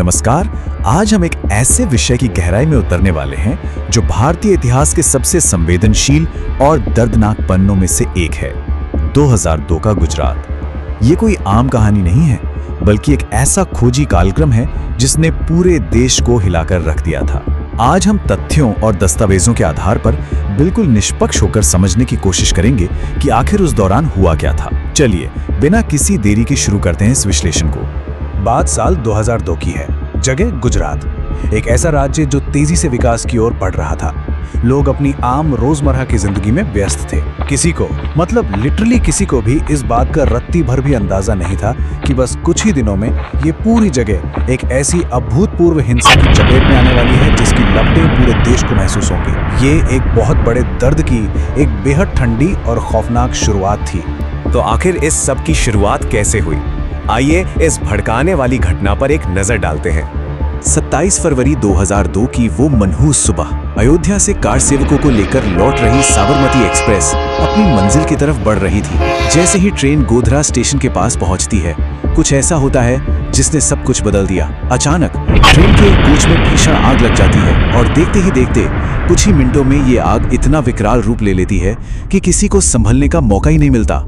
नमस्कार। आज हम एक ऐसे विषय की गहराई में उतरने वाले हैं जो भारतीय इतिहास के सबसे संवेदनशील और दर्दनाक पन्नों में से एक है। 2002 का गुजरात। ये कोई आम कहानी नहीं है, बल्कि एक ऐसा खोजी कालक्रम है जिसने पूरे देश को हिलाकर रख दिया था। आज हम तथ्यों और दस्तावेजों के आधार पर बिल्कुल निष्पक्ष होकर समझने की कोशिश करेंगे कि आखिर उस दौरान हुआ क्या था। चलिए बिना किसी देरी के शुरू करते हैं इस विश्लेषण को। बात साल 2002 की है। जगह गुजरात, एक ऐसा राज्य जो तेजी से विकास की ओर बढ़ रहा था। लोग अपनी आम रोजमर्रा की जिंदगी में व्यस्त थे। किसी को, मतलब लिटरली किसी को भी इस बात का रत्ती भर भी अंदाजा नहीं था कि बस कुछ ही दिनों में ये पूरी जगह एक ऐसी अभूतपूर्व हिंसा की चपेट में आने वाली है जिसकी लपटें पूरे देश को महसूस होंगी। ये एक बहुत बड़े दर्द की, एक बेहद ठंडी और खौफनाक शुरुआत थी। तो आखिर इस सब की शुरुआत कैसे हुई? आइए इस भड़काने वाली घटना पर एक नजर डालते हैं। 27 फरवरी 2002 की वो मनहूस सुबह अयोध्या से कार सेवकों को लेकर लौट रही साबरमती एक्सप्रेस अपनी मंजिल की तरफ बढ़ रही थी। जैसे ही ट्रेन गोधरा स्टेशन के पास पहुंचती है, कुछ ऐसा होता है जिसने सब कुछ बदल दिया। अचानक ट्रेन के एक कोच में भीषण आग लग जाती है और देखते ही देखते कुछ ही मिनटों में ये आग इतना विकराल रूप ले लेती है कि किसी को संभलने का मौका ही नहीं मिलता।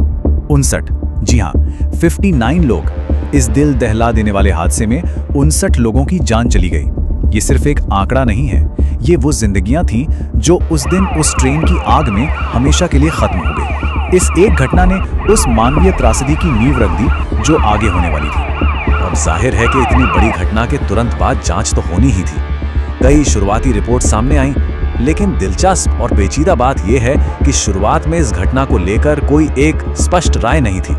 59, जी हाँ, 59 लोग। इस दिल दहला देने वाले हादसे में 59 लोगों की जान चली गई। ये सिर्फ एक आंकड़ा नहीं है, ये वो जिंदगियां थीं जो उस दिन उस ट्रेन की आग में हमेशा के लिए खत्म हो गई। इस एक घटना ने उस मानवीय त्रासदी की नींव रख दी जो आगे होने वाली थी। अब जाहिर है कि इतनी बड़ी घटना के तुरंत बाद जांच तो होनी ही थी। कई शुरुआती रिपोर्ट सामने आई, लेकिन दिलचस्प और पेचीदा बात यह है कि शुरुआत में इस घटना को लेकर कोई एक स्पष्ट राय नहीं थी।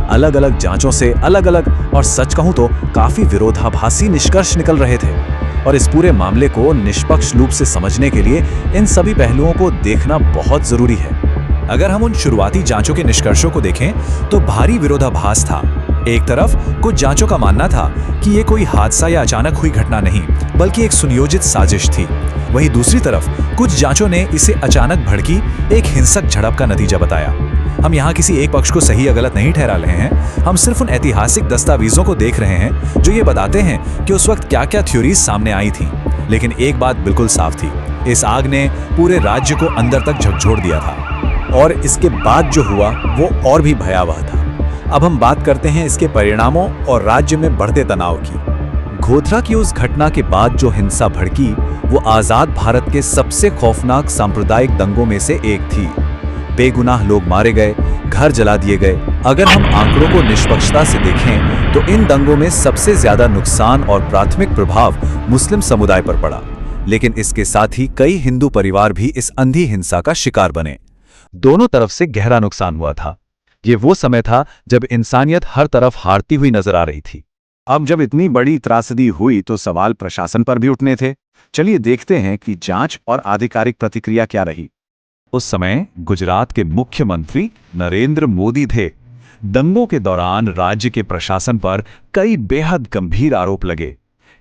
अलग अलग जांचों से अलग अलग और सच कहूं तो काफी विरोधाभासी निष्कर्ष निकल रहे थे। और इस पूरे मामले को निष्पक्ष रूप से समझने के लिए इन सभी पहलुओं को देखना बहुत जरूरी है। अगर हम उन शुरुआती जांचों के निष्कर्षों को देखें तो भारी विरोधाभास था। एक तरफ कुछ जांचों का मानना था कि ये कोई हादसा या अचानक हुई घटना नहीं, बल्कि एक सुनियोजित साजिश थी। वहीं दूसरी तरफ कुछ जांचों ने इसे अचानक भड़की एक हिंसक झड़प का नतीजा बताया। हम यहाँ किसी एक पक्ष को सही या गलत नहीं ठहरा रहे हैं, हम सिर्फ उन ऐतिहासिक दस्तावेजों को देख रहे हैं जो ये बताते हैं कि उस वक्त क्या क्या थ्योरीज सामने आई थी। लेकिन एक बात बिल्कुल साफ थी, इस आग ने पूरे राज्य को अंदर तक झकझोर दिया था। और इसके बाद जो हुआ वो और भी भयावह था। अब हम बात करते हैं इसके परिणामों और राज्य में बढ़ते तनाव की। गोधरा की उस घटना के बाद जो हिंसा भड़की वो आजाद भारत के सबसे खौफनाक सांप्रदायिक दंगों में से एक थी। बेगुनाह लोग मारे गए, घर जला दिए गए। अगर हम आंकड़ों को निष्पक्षता से देखें तो इन दंगों में सबसे ज्यादा नुकसान और प्राथमिक प्रभाव मुस्लिम समुदाय पर पड़ा। लेकिन इसके साथ ही कई हिंदू परिवार भी इस अंधी हिंसा का शिकार बने। दोनों तरफ से गहरा नुकसान हुआ था। ये वो समय था जब इंसानियत हर तरफ हारती हुई नजर आ रही थी। अब जब इतनी बड़ी त्रासदी हुई तो सवाल प्रशासन पर भी उठने थे। चलिए देखते हैं कि जांच और आधिकारिक प्रतिक्रिया क्या रही। उस समय गुजरात के मुख्यमंत्री नरेंद्र मोदी थे। दंगों के दौरान राज्य के प्रशासन पर कई बेहद गंभीर आरोप लगे।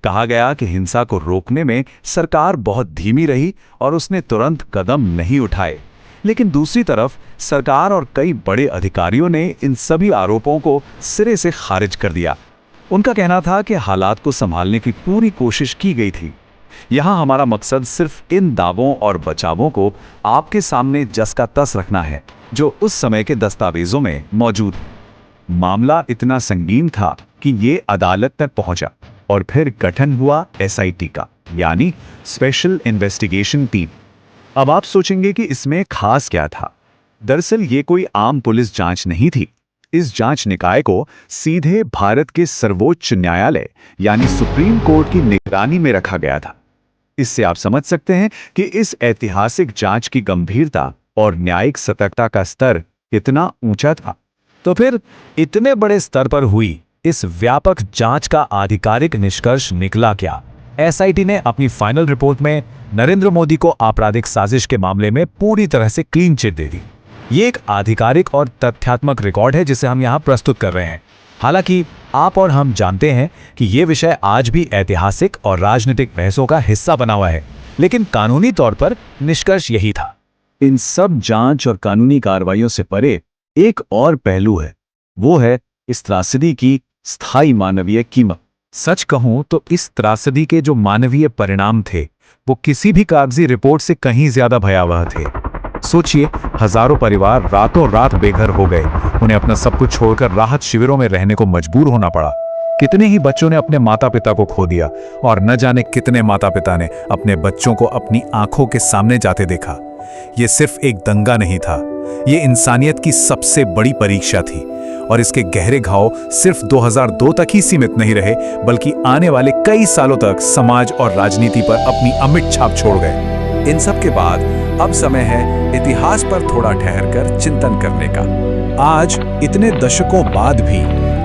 कहा गया कि हिंसा को रोकने में सरकार बहुत धीमी रही और उसने तुरंत कदम नहीं उठाए। लेकिन दूसरी तरफ सरकार और कई बड़े अधिकारियों ने इन सभी आरोपों को सिरे से खारिज कर दिया। उनका कहना था कि हालात को संभालने की पूरी कोशिश की गई थी। यहां हमारा मकसद सिर्फ इन दावों और बचावों को आपके सामने जस का तस रखना है जो उस समय के दस्तावेजों में मौजूद। मामला इतना संगीन था कि ये अदालत तक पहुंचा और फिर गठन हुआ SIT का, यानी स्पेशल इन्वेस्टिगेशन टीम। अब आप सोचेंगे कि इसमें खास क्या था। दरअसल ये कोई आम पुलिस जांच नहीं थी। इस जांच निकाय को सीधे भारत के सर्वोच्च न्यायालय यानी सुप्रीम कोर्ट की निगरानी में रखा गया था। इससे आप समझ सकते हैं कि इस ऐतिहासिक जांच की गंभीरता और न्यायिक सतर्कता का स्तर कितना ऊंचा था। तो फिर इतने बड़े स्तर पर हुई इस व्यापक जांच का आधिकारिक निष्कर्ष निकला क्या? SIT ने अपनी फाइनल रिपोर्ट में नरेंद्र मोदी को आपराधिक साजिश के मामले में पूरी तरह से क्लीन चिट दे दी। ये एक आधिकारिक और तथ्यात्मक रिकॉर्ड है जिसे हम यहाँ प्रस्तुत कर रहे हैं। हालांकि आप और हम जानते हैं कि ये विषय आज भी ऐतिहासिक और राजनीतिक बहसों का हिस्सा बना हुआ है, लेकिन कानूनी तौर पर निष्कर्ष यही था। इन सब जांच और कानूनी कार्रवाइयों से परे एक और पहलू है, वो है इस त्रासदी की स्थायी मानवीय कीमत। सच कहूं तो इस त्रासदी के जो मानवीय परिणाम थे वो किसी भी कागजी रिपोर्ट से कहीं ज्यादा भयावह थे। सोचिए, हजारों परिवार रातों रात बेघर हो गए, उन्हें अपना सब कुछ छोड़कर राहत शिविरों में रहने को मजबूर होना पड़ा। कितने ही बच्चों ने अपने माता पिता को खो दिया और न जाने कितने माता पिता ने अपने बच्चों को अपनी आंखों के सामने जाते देखा। ये सिर्फ एक दंगा नहीं था, ये इंसानियत की सबसे बड़ी परीक्षा थी और इसके गहरे घाव सिर्फ 2002 तक ही सीमित नहीं रहे, बल्कि आने वाले कई सालों तक समाज और राजनीति पर अपनी अमिट छाप छोड़ गए। इन सब के बाद अब समय है इतिहास पर थोड़ा ठहरकर चिंतन करने का। आज इतने दशकों बाद भी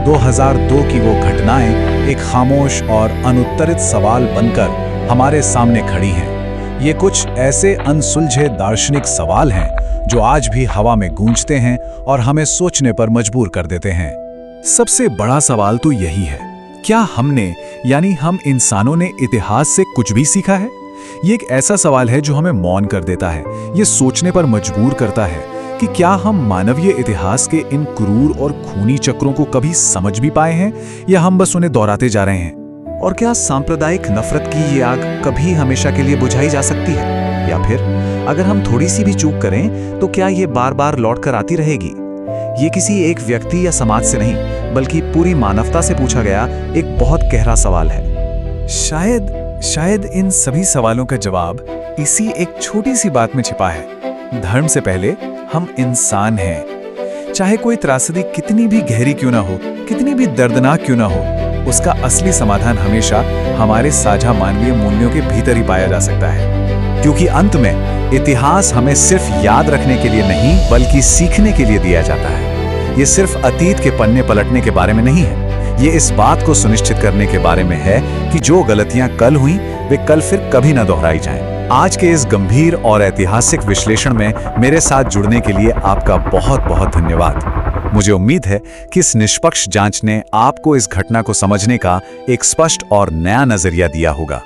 2002 की वो घटनाएं एक खामोश और अनुत्तरित सवाल बनकर हमारे सामने खड़ी हैं। ये कुछ ऐसे अनसुलझे दार्शनिक सवाल हैं जो आज भी हवा में गूंजते हैं और हमें सोचने पर मजबूर कर देते हैं। सबसे बड़ा सवाल तो यही है, क्या हमने यानी हम इंसानों ने इतिहास से कुछ भी सीखा है? ये एक ऐसा सवाल है जो हमें मौन कर देता है, ये सोचने पर मजबूर करता है कि क्या हम मानवीय इतिहास के इन क्रूर और खूनी चक्रों को कभी समझ भी पाए हैं या हम बस उन्हें दोहराते जा रहे हैं? और क्या सांप्रदायिक नफरत की ये आग कभी हमेशा के लिए बुझाई जा सकती है? या फिर अगर हम थोड़ी सी भी चूक करें तो क्या ये बार बार लौट कर आती रहेगी? ये किसी एक व्यक्ति या समाज से नहीं, बल्कि पूरी मानवता से पूछा गया एक बहुत गहरा सवाल है। शायद इन सभी सवालों का जवाब इसी एक छोटी सी बात में छिपा है। धर्म से पहले हम इंसान हैं। चाहे कोई त्रासदी कितनी भी गहरी क्यों ना हो, कितनी भी दर्दनाक क्यों ना हो, उसका असली समाधान हमेशा हमारे साझा मानवीय मूल्यों के भीतर ही पाया जा सकता है। क्योंकि अंत में इतिहास हमें सिर्फ याद रखने के लिए नहीं, बल्कि सीखने के लिए दिया जाता है। ये सिर्फ अतीत के पन्ने पलटने के बारे में नहीं है, ये इस बात को सुनिश्चित करने के बारे में है कि जो गलतियां कल हुई वे कल फिर कभी न दोहराई जाएं। आज के इस गंभीर और ऐतिहासिक विश्लेषण में मेरे साथ जुड़ने के लिए आपका बहुत बहुत धन्यवाद। मुझे उम्मीद है कि इस निष्पक्ष जांच ने आपको इस घटना को समझने का एक स्पष्ट और नया नजरिया दिया होगा।